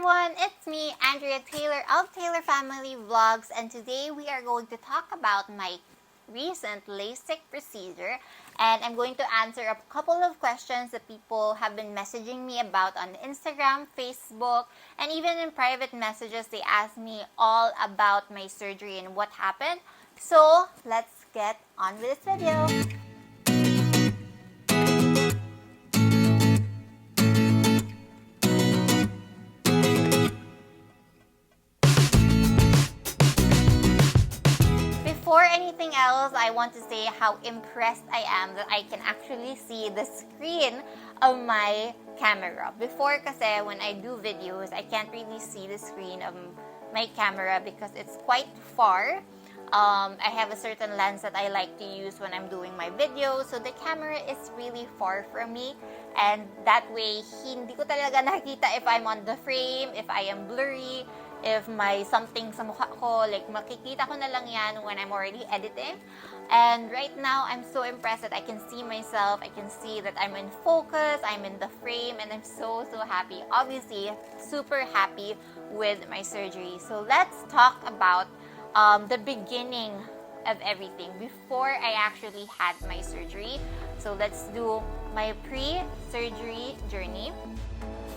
everyone, it's me, Andrea Taylor of Taylor Family Vlogs, and today we are going to talk about my recent Lasik procedure, and I'm going to answer a couple of questions that people have been messaging me about on Instagram, Facebook, and even in private messages. They ask me all about my surgery and what happened. So let's get on with this video. Before anything else, I want to say how impressed I am that I can actually see the screen of my camera. Before kasi when I do videos, I can't really see the screen of my camera because it's quite far. I have a certain lens that I like to use when I'm doing my videos, so the camera is really far from me, and that way hindi ko talaga nakikita if I'm on the frame, if I am blurry, if may something sa mukha ko, like makikita ko na lang yan when I'm already editing. And right now, I'm so impressed that I can see myself, I can see that I'm in focus, I'm in the frame, and I'm so happy. Obviously, super happy with my surgery. So let's talk about the beginning of everything before I actually had my surgery. So let's do my pre-surgery journey.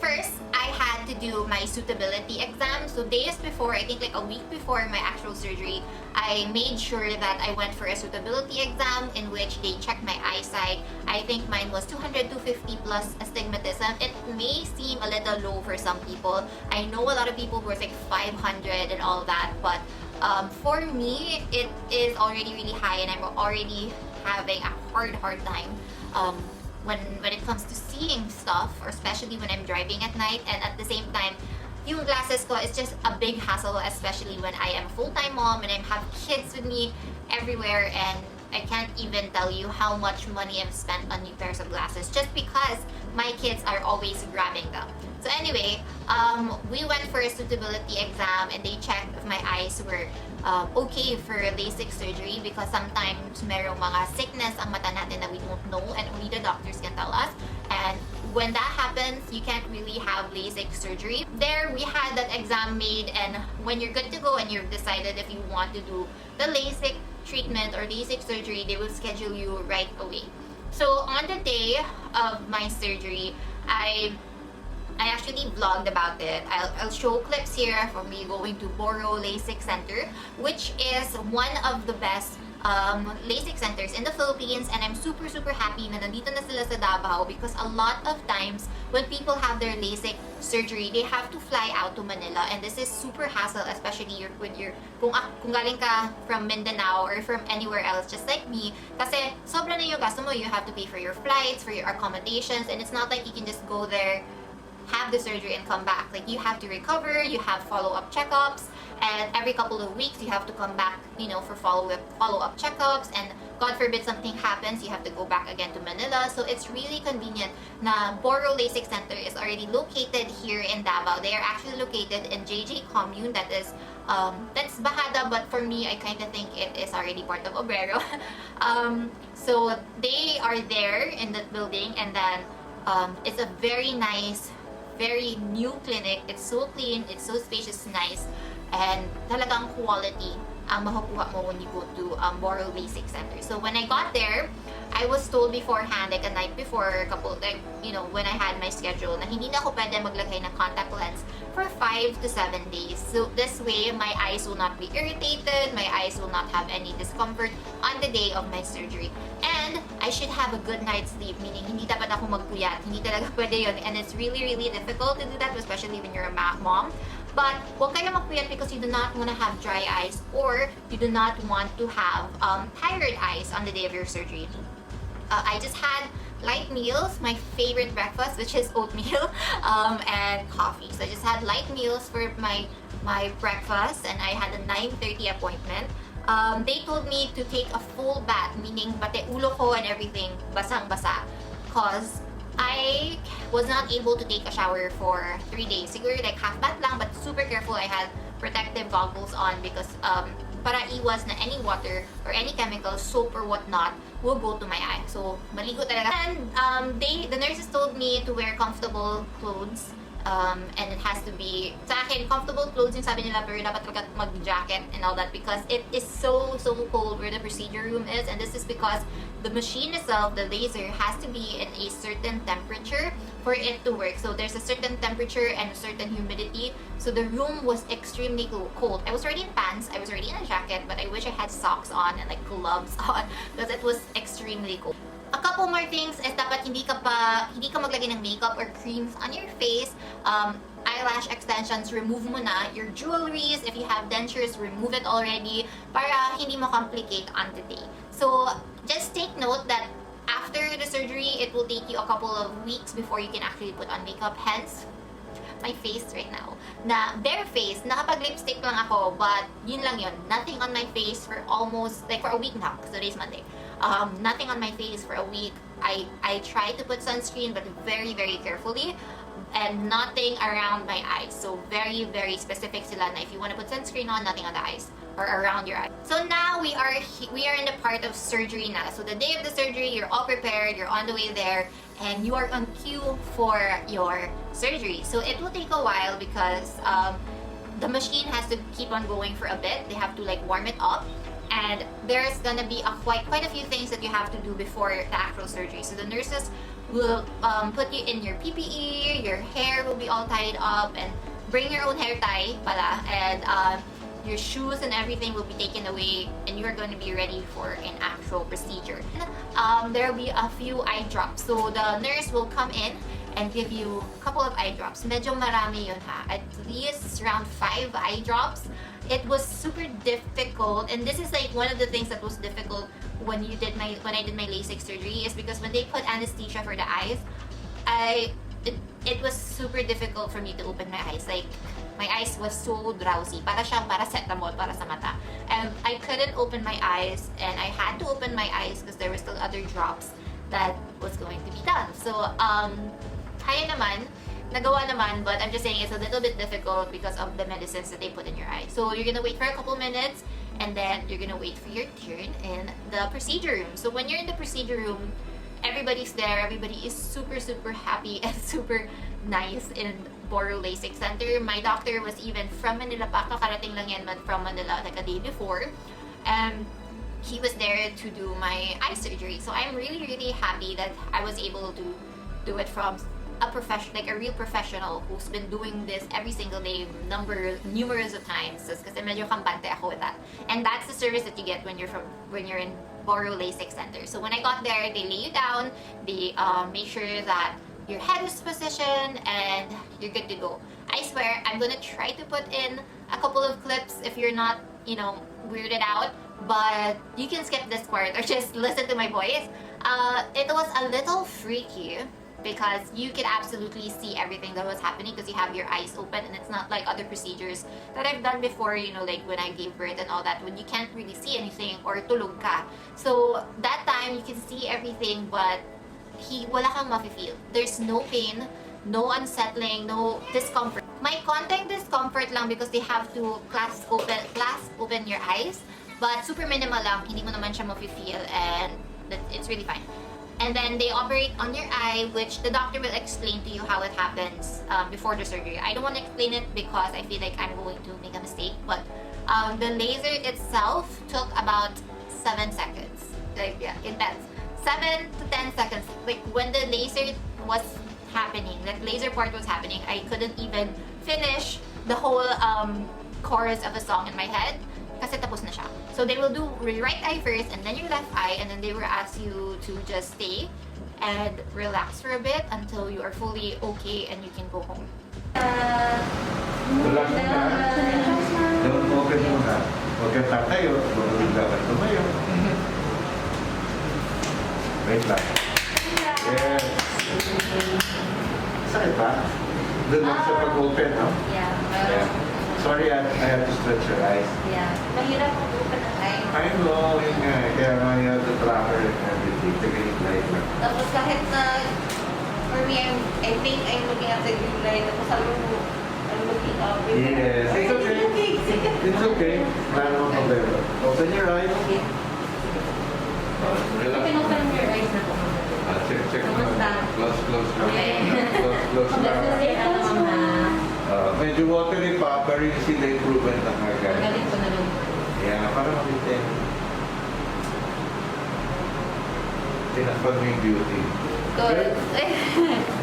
First, I had to do my suitability exam. So days before, I think like a week before my actual surgery, I made sure that I went for a suitability exam in which they checked my eyesight. I think mine was 200, 250 plus astigmatism. It may seem a little low for some people. I know a lot of people were like 500 and all that, but for me, it is already really high, and I'm already having a hard time when it comes to seeing stuff, or especially when I'm driving at night. And at the same time, yung glasses ko is just a big hassle, especially when I am a full-time mom and I have kids with me everywhere, and I can't even tell you how much money I've spent on new pairs of glasses just because my kids are always grabbing them. So anyway, we went for a suitability exam, and they checked if my eyes were okay for LASIK surgery, because sometimes merong mga sickness ang mata natin that we don't know and only the doctors can tell us. And when that happens, you can't really have LASIK surgery. There, we had that exam made, and when you're good to go and you've decided if you want to do the LASIK treatment or LASIK surgery, they will schedule you right away. So on the day of my surgery, I actually vlogged about it. I'll show clips here from me going to Borough Lasik Center, which is one of the best LASIK centers in the Philippines, and I'm super happy na nandito na sila sa Davao, because a lot of times when people have their LASIK surgery, they have to fly out to Manila, and this is super hassle, especially when you're kung galing ka from Mindanao or from anywhere else just like me, kasi sobra na yung gasto mo. You have to pay for your flights, for your accommodations, and it's not like you can just go there, have the surgery, and come back. Like, you have to recover, you have follow-up checkups, and every couple of weeks you have to come back, for follow-up checkups, and God forbid something happens, you have to go back again to Manila. So it's really convenient na Borough Lasik Center is already located here in Davao. They are actually located in JJ Commune, that's Bahada, but for me, I kind of think it is already part of Borough. So they are there in that building, and then it's a very nice, very new clinic. It's so clean, it's so spacious, nice, and talagang quality ang makukuha mo when you go to Borough Lasik Center. So when I got there, I was told beforehand, like a night before, when I had my schedule, na hindi na ako pwede maglagay ng contact lens for 5 to 7 days. So this way, my eyes will not be irritated, my eyes will not have any discomfort on the day of my surgery. And I should have a good night's sleep, meaning hindi dapat ako magpuyat. Hindi talaga pwede yun. And it's really difficult to do that, especially when you're a mom. But huwag kayo magpuyat, because you do not want to have dry eyes, or you do not want to have tired eyes on the day of your surgery. I just had light meals, my favorite breakfast, which is oatmeal, and coffee. So I just had light meals for my breakfast, and I had a 9:30 appointment. They told me to take a full bath, meaning pati ulo ko and everything basang-basa, cause I was not able to take a shower for 3 days. Siguro like half bath lang, but super careful. I had protective goggles on, because para iwas na any water or any chemicals, soap or whatnot, will go to my eye. So maligo talaga. And the nurses told me to wear comfortable clothes, and it has to be, sa akin, comfortable clothes yung sabi nila, pero dapat talaga mag-jacket and all that because it is so cold where the procedure room is, and this is because the machine itself, the laser, has to be in a certain temperature for it to work. So there's a certain temperature and a certain humidity. So the room was extremely cold. I was already in pants, I was already in a jacket, but I wish I had socks on and like gloves on because it was extremely cold. A couple more things is dapat hindi ka maglagay ng makeup or creams on your face. Eyelash extensions, remove mo na. Your jewelries, if you have dentures, remove it already para hindi mo complicate on the day. So just take note that after the surgery, it will take you a couple of weeks before you can actually put on makeup. Hence, my face right now. Na bare face, nakapag-lipstick lang ako, but yun lang yun. Nothing on my face for almost, like for a week now, because today's Monday. Nothing on my face for a week. I tried to put sunscreen, but very carefully. And nothing around my eyes. So very specific sila na if you want to put sunscreen on, nothing on the eyes or around your eyes. So now we are in the part of surgery now. So the day of the surgery, you're all prepared, you're on the way there, and you are on cue for your surgery. So it will take a while because the machine has to keep on going for a bit. They have to like warm it up. And there's gonna be quite a few things that you have to do before the actual surgery. So the nurses will put you in your PPE, your hair will be all tied up, and bring your own hair tie pala, and your shoes and everything will be taken away, and you're going to be ready for an actual procedure. There will be a few eye drops. So the nurse will come in and give you a couple of eye drops. Medyo marami yun ha. At least around 5 eye drops. It was super difficult, and this is like one of the things that was difficult when I did my Lasik surgery, is because when they put anesthesia for the eyes, it was super difficult for me to open my eyes. Like my eyes was so drowsy, para siyang paracetamol para sa mata, and I couldn't open my eyes, and I had to open my eyes because there were still other drops that was going to be done. So kaya naman, nagawa naman, but I'm just saying it's a little bit difficult because of the medicines that they put in your eye. So you're gonna wait for a couple minutes, and then you're gonna wait for your turn in the procedure room. So when you're in the procedure room, everybody's there, everybody is super happy and super nice in Borough Lasik Center. My doctor was even from Manila pa, kakarating lang yan from Manila like a day before. And he was there to do my eye surgery. So I'm really happy that I was able to do it from a professional, like a real professional who's been doing this every single day, numerous of times. Kasi medyo kampante ako with that. And that's the service that you get when you're in Borough Lasik Center. So when I got there, they lay you down, they make sure that your head is positioned, and you're good to go. I swear, I'm gonna try to put in a couple of clips if you're not, weirded out, but you can skip this part or just listen to my voice. It was a little freaky because you could absolutely see everything that was happening because you have your eyes open, and it's not like other procedures that I've done before, like when I gave birth and all that, when you can't really see anything or tulog ka. So that time you can see everything, but wala kang mafe-feel. There's no pain, no unsettling, no discomfort. May konting discomfort lang because they have to clasp open your eyes, but super minimal lang, hindi mo naman siya mafe-feel, and it's really fine. And then they operate on your eye, which the doctor will explain to you how it happens before the surgery. I don't want to explain it because I feel like I'm going to make a mistake, but the laser itself took about 7 seconds. Like, yeah, intense. 7 to 10 seconds. Like, when the laser was happening, that laser part was happening, I couldn't even finish the whole chorus of the song in my head kasi tapos na siya. So they will do your right eye first and then your left eye, and then they will ask you to just stay and relax for a bit until you are fully okay and you can go home. Relax na. Don't open muna. Huwag kang tatayo. Huwag kang tumayo. Wait lang. Yes. Sakit ba? Doon lang sa pag-open, no? Yeah. Sorry, I have to stretch your eyes. Yeah. Mahirap ang open ang eye. I know, yun nga. Kaya nga you have the tracker and everything. The green light. Tapos kahit na, for me, I think I'm looking at the green light. Tapos I'm looking up. Yes. It's okay. It's okay. Wala naman problema. Open your eyes. Okay. Relax. You can open your eyes na po. Check. Kamusta? Close. Okay. Close. Medyo watery pa, pero yung sila improvement na agad. Galing ko na lang. Yeah, para makita. Tinakpan mo yung beauty. Good.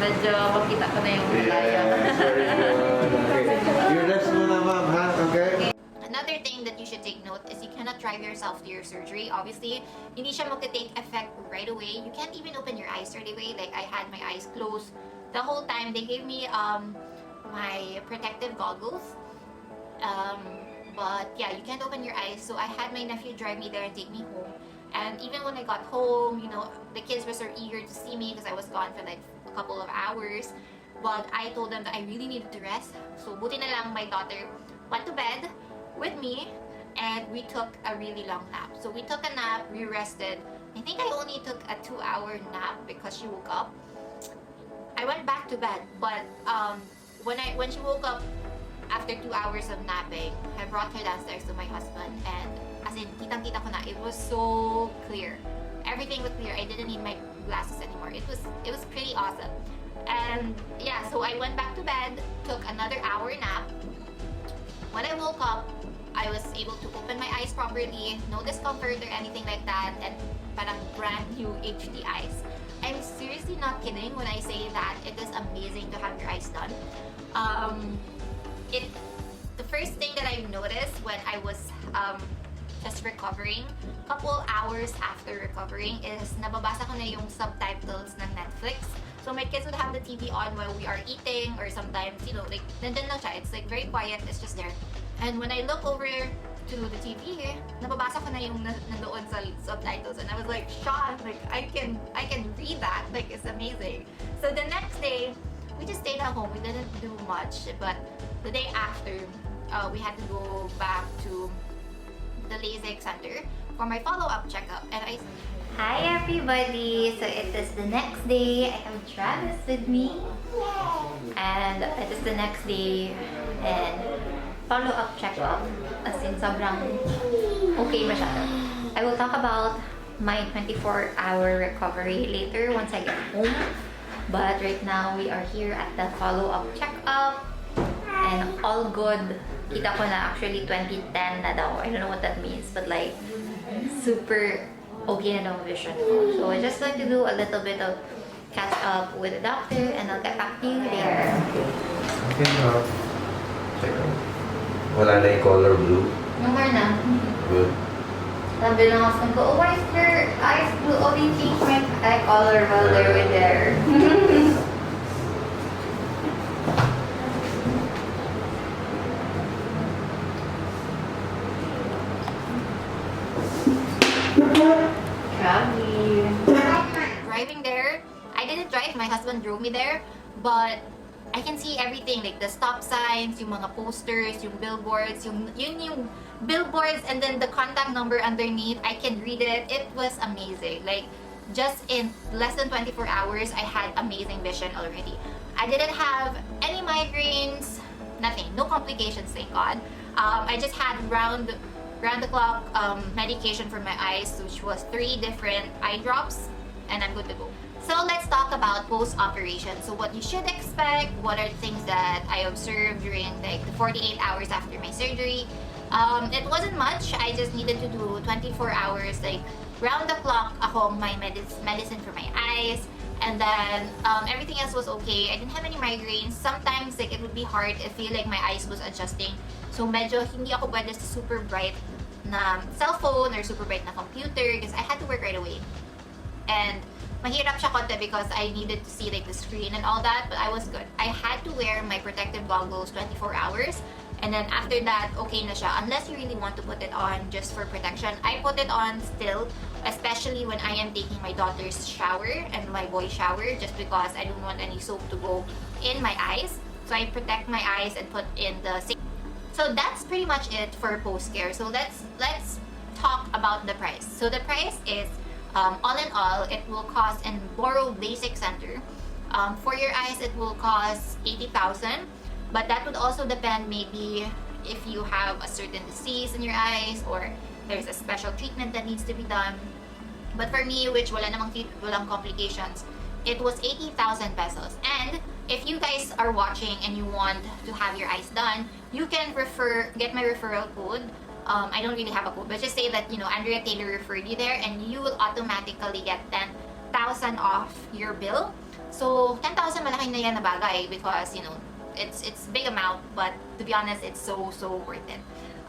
Medyo makita ko na yung kaya. Yes, very good. Okay. You rest muna, ma'am, ha? Okay? Another thing that you should take note is you cannot drive yourself to your surgery. Obviously, hindi siya magte-take effect right away. You can't even open your eyes right away. Like, I had my eyes closed the whole time. They gave me my protective goggles. But yeah, you can't open your eyes. So I had my nephew drive me there and take me home. And even when I got home, you know, the kids were so eager to see me because I was gone for like a couple of hours. But I told them that I really needed to rest. So buti na lang my daughter went to bed with me and we took a really long nap. So we took a nap, we rested. I think I only took a 2-hour nap because she woke up. I went back to bed, but when she woke up after 2 hours of napping, I brought her downstairs to my husband, and as in kitang-kita ko na, it was so clear. Everything was clear. I didn't need my glasses anymore. It was pretty awesome. And yeah, so I went back to bed, took another hour nap. When I woke up, I was able to open my eyes properly, no discomfort or anything like that, and parang brand new HD eyes. I'm seriously not kidding when I say that it is amazing to have your eyes done. The first thing that I noticed when I was just recovering, couple hours after recovering, is nababasa ko na yung subtitles ng Netflix. So my kids would have the TV on while we are eating, or sometimes, you know, like, nandyan lang siya. It's like very quiet, it's just there. And when I look over to the TV, nababasa ko na yung nandoon sa subtitles, and I was like shocked, like I can read that, like it's amazing. So the next day, we just stayed at home. We didn't do much, but the day after, we had to go back to the Lasik center for my follow-up checkup, and Hi everybody! So it is the next day. I have Travis with me. And it is the next day and follow-up checkup. As in, sobrang okay masyado. I will talk about my 24-hour recovery later once I get home. But right now, we are here at the follow-up checkup. And all good. Kita ko na actually 2010 na daw. I don't know what that means, but like super okay na daw vision ko. So I'm just going to do a little bit of catch up with the doctor, and I'll get back to you later. Okay, check out. Wala na yung color blue. No more na. Good. Sabi ng husband ko, oh, why is your eyes blue? Oh, they changed my eye color while they were there. Driving there, I didn't drive, my husband drove me there, but I can see everything, like the stop signs, yung mga posters, yung billboards, yung billboards, and then the contact number underneath, I can read it. It was amazing. Like, just in less than 24 hours, I had amazing vision already. I didn't have any migraines, nothing, no complications, thank God. I just had round the clock medication for my eyes, which was 3 different eye drops, and I'm good to go. So let's talk about post-operation. So what you should expect, what are things that I observed during like the 48 hours after my surgery. It wasn't much. I just needed to do 24 hours, like round the clock akong my medicine for my eyes. And then everything else was okay. I didn't have any migraines. Sometimes like it would be hard. I feel like my eyes was adjusting. So medyo hindi ako pwede sa super bright na cellphone or super bright na computer because I had to work right away. And mahirap siya konti because I needed to see like the screen and all that, but I was good. I had to wear my protective goggles 24 hours. And then after that, okay na siya. Unless you really want to put it on just for protection. I put it on still, especially when I am taking my daughter's shower and my boy's shower, just because I don't want any soap to go in my eyes. So I protect my eyes and put in the sink. So that's pretty much it for post-care. So let's talk about the price. So the price is, all in all, it will cost in Borough Basic Center. For your eyes, it will cost 80,000. But that would also depend maybe if you have a certain disease in your eyes or there's a special treatment that needs to be done. But for me, which walang complications, it was 80,000 pesos. And if you guys are watching and you want to have your eyes done, you can get my referral code. I don't really have a code, but just say that, you know, Andrea Taylor referred you there, and you will automatically get 10,000 off your bill. So 10,000 malaki na yan na bagay because, you know, it's big amount, but to be honest, it's so worth it.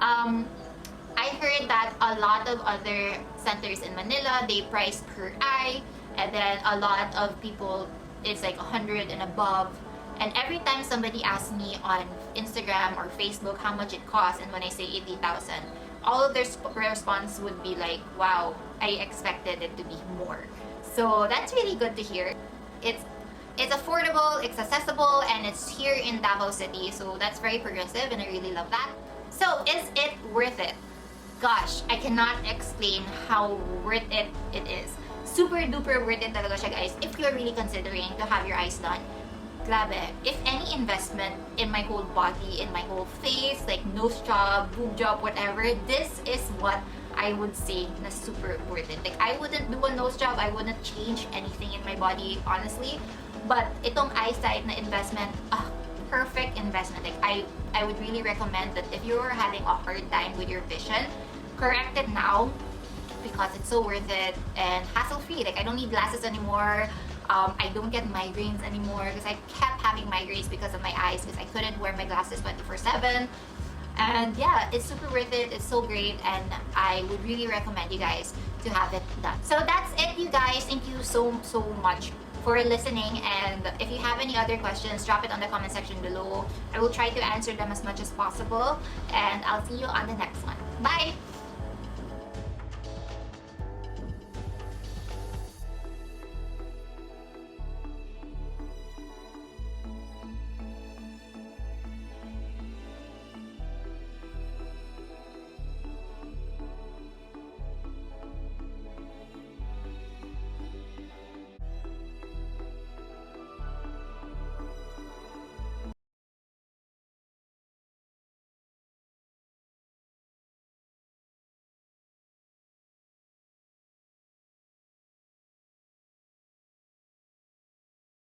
I heard that a lot of other centers in Manila, they price per eye, and then a lot of people, it's like 100 and above. And every time somebody asks me on Instagram or Facebook how much it costs, and when I say 80,000, all of their response would be like, wow, I expected it to be more. So that's really good to hear. It's affordable, it's accessible, and it's here in Davao City, so that's very progressive, and I really love that. So is it worth it? Gosh, I cannot explain how worth it is. Super duper worth it talaga siya, guys, if you're really considering to have your eyes done. Grabe. If any investment in my whole body, in my whole face, like nose job, boob job, whatever, this is what I would say na super worth it. Like, I wouldn't do a nose job, I wouldn't change anything in my body, honestly. But itong eyesight na investment, perfect investment. Like, I would really recommend that if you're having a hard time with your vision, correct it now because it's so worth it and hassle-free. Like, I don't need glasses anymore. I don't get migraines anymore because I kept having migraines because of my eyes because I couldn't wear my glasses 24/7. And yeah, it's super worth it. It's so great, and I would really recommend you guys to have it done. So that's it, you guys. Thank you so much for listening, and if you have any other questions, drop it on the comment section below. I will try to answer them as much as possible, and I'll see you on the next one. Bye!